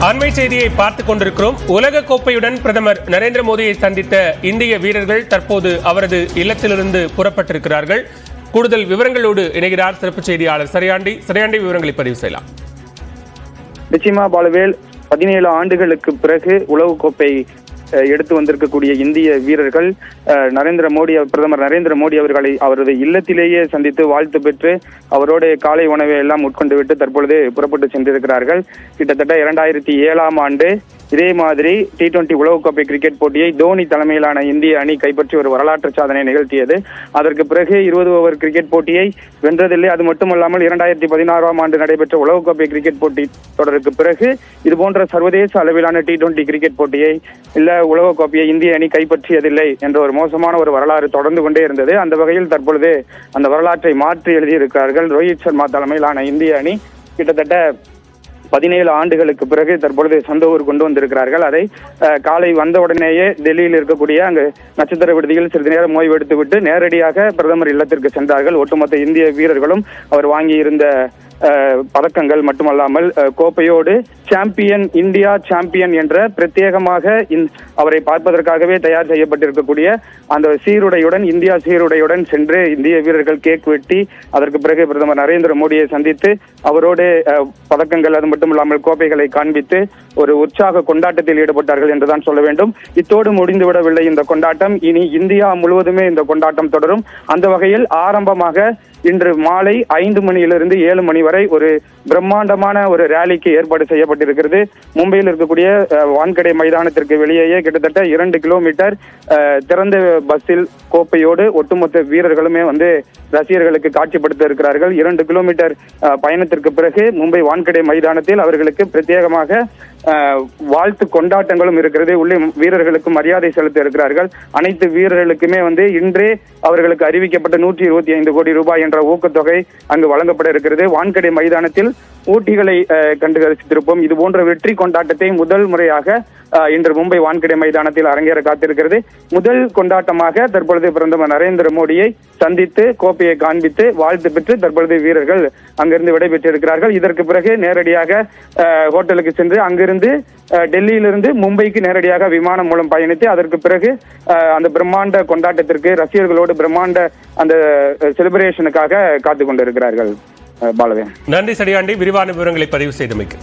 அண்மை செய்தியை பார்த்துக் கொண்டிருக்கிறோம். உலக கோப்பையுடன் பிரதமர் நரேந்திர மோடியை சந்தித்த இந்திய வீரர்கள் தற்போது அவரது இல்லத்திலிருந்து புறப்பட்டிருக்கிறார்கள். கூடுதல் விவரங்களோடு இணைகிறார் சிறப்பு செய்தியாளர் சரியாண்டி விவரங்களை பதிவு செய்யலாம். நிச்சயமா பாலுவேல், 17 ஆண்டுகளுக்கு பிறகு உலகக்கோப்பை எடுத்து வந்திருக்கக்கூடிய இந்திய வீரர்கள் பிரதமர் நரேந்திர மோடி அவர்களை அவரது இல்லத்திலேயே சந்தித்து வாழ்த்து பெற்று அவரோட காலை உணவை எல்லாம் உட்கொண்டு விட்டு தற்பொழுது புறப்பட்டு சென்றிருக்கிறார்கள். கிட்டத்தட்ட 2007ஆம் ஆண்டு இதே மாதிரி T20 உலகக்கோப்பை கிரிக்கெட் போட்டியை தோனி தலைமையிலான இந்திய அணி கைப்பற்றி ஒரு வரலாற்று சாதனை நிகழ்த்தியது. அதற்கு பிறகு 20 ஓவர் கிரிக்கெட் போட்டியை வென்றதில்லை. அது மட்டுமல்லாமல் 2016ஆம் ஆண்டு நடைபெற்ற உலகக்கோப்பை கிரிக்கெட் போட்டி தொடருக்கு பிறகு இது போன்ற சர்வதேச அளவிலான T20 கிரிக்கெட் போட்டியை உலகக்கோப்பையை இந்திய அணி கைப்பற்றியதில்லை என்ற ஒரு மோசமான ஒரு வரலாறு தொடர்ந்து கொண்டே இருந்தது. அந்த வகையில் தற்பொழுது அந்த வரலாற்றை மாற்றி எழுதியிருக்கிறார்கள். ரோஹித் சர்மா தலைமையிலான இந்திய அணி கிட்டத்தட்ட 17 ஆண்டுகளுக்கு பிறகு தற்பொழுது சொந்த ஊர் கொண்டு வந்திருக்கிறார்கள். அதை காலை வந்தவுடனேயே டெல்லியில் இருக்கக்கூடிய அங்கு நட்சத்திர விடுதியில் சிறிது நேரம் ஓய்வு எடுத்துவிட்டு நேரடியாக பிரதமர் இல்லத்திற்கு சென்றார்கள். ஒட்டுமொத்த இந்திய வீரர்களும் அவர் வாங்கியிருந்த பதக்கங்கள் மட்டுமல்லாமல் கோப்பையோடு சாம்பியன், இந்தியா சாம்பியன் என்ற பிரத்யேகமாக அவரை பார்ப்பதற்காகவே தயார் செய்யப்பட்டிருக்கக்கூடிய அந்த சீருடையுடன், இந்தியா சீருடையுடன் சென்று இந்திய வீரர்கள் கேக் வெட்டி அதற்கு பிறகு பிரதமர் நரேந்திர மோடியை சந்தித்து அவரோடு பதக்கங்கள் அது மட்டுமில்லாமல் கோப்பைகளை காண்பித்து ஒரு உற்சாக கொண்டாட்டத்தில் ஈடுபட்டார்கள் என்றுதான் சொல்ல வேண்டும். இத்தோடு முடிந்துவிடவில்லை இந்த கொண்டாட்டம். இனி இந்தியா முழுவதுமே இந்த கொண்டாட்டம் தொடரும். அந்த வகையில் ஆரம்பமாக இன்று மாலை 5 மணியிலிருந்து 7 மணி வரை ஒரு பிரம்மாண்டமான ஒரு ரேலிக்கு ஏற்பாடு செய்யப்பட்டிருக்கிறது. மும்பையில் இருக்கக்கூடிய வான்கடே மைதானத்திற்கு வெளியேயே கிட்டத்தட்ட 2 கிலோமீட்டர் திறந்த பஸ்ஸில் கோப்பையோடு ஒட்டுமொத்த வீரர்களுமே ரசிகர்களுக்கு காட்சிப்படுத்த இருக்கிறார்கள். 2 கிலோமீட்டர் பயணத்திற்கு பிறகு மும்பை வான்கடே மைதானத்தில் அவர்களுக்கு பிரத்யேகமாக வாழ்த்து கொண்டாட்டங்களும் இருக்கிறது. உள்ளே வீரர்களுக்கு மரியாதை செலுத்த இருக்கிறார்கள். அனைத்து வீரர்களுக்குமே இன்றே அவர்களுக்கு அறிவிக்கப்பட்ட 125 கோடி ரூபாய் என்ற ஊக்கத்தொகை அங்கு வழங்கப்பட இருக்கிறது. வான்கடே மைதானத்தில் ஊட்டிகளை கண்டு ரசித்திருப்போம். இது போன்ற வெற்றி கொண்டாட்டத்தை முதல் முறையாக இன்று மும்பை வான்கடே மைதானத்தில் அரங்கேற காத்திருக்கிறது. முதல் கொண்டாட்டமாக தற்பொழுது பிரதமர் நரேந்திர மோடியை சந்தித்து கோப்பையை காண்பித்து வாழ்த்து பெற்று தற்பொழுது வீரர்கள் அங்கிருந்து விடைபெற்றிருக்கிறார்கள். இதற்கு பிறகு நேரடியாக ஹோட்டலுக்கு சென்று அங்கிருந்து டெல்லியிலிருந்து மும்பைக்கு நேரடியாக விமானம் மூலம் பயணித்து அதற்கு பிறகு அந்த பிரம்மாண்ட கொண்டாட்டத்திற்கு ரசிகர்களோடு பிரம்மாண்ட அந்த செலிப்ரேஷனுக்காக காத்துக் கொண்டிருக்கிறார்கள். பாலவே, நன்றி சரியாண்டி, விரிவான விவரங்களை பதிவு செய்தமைக்கு.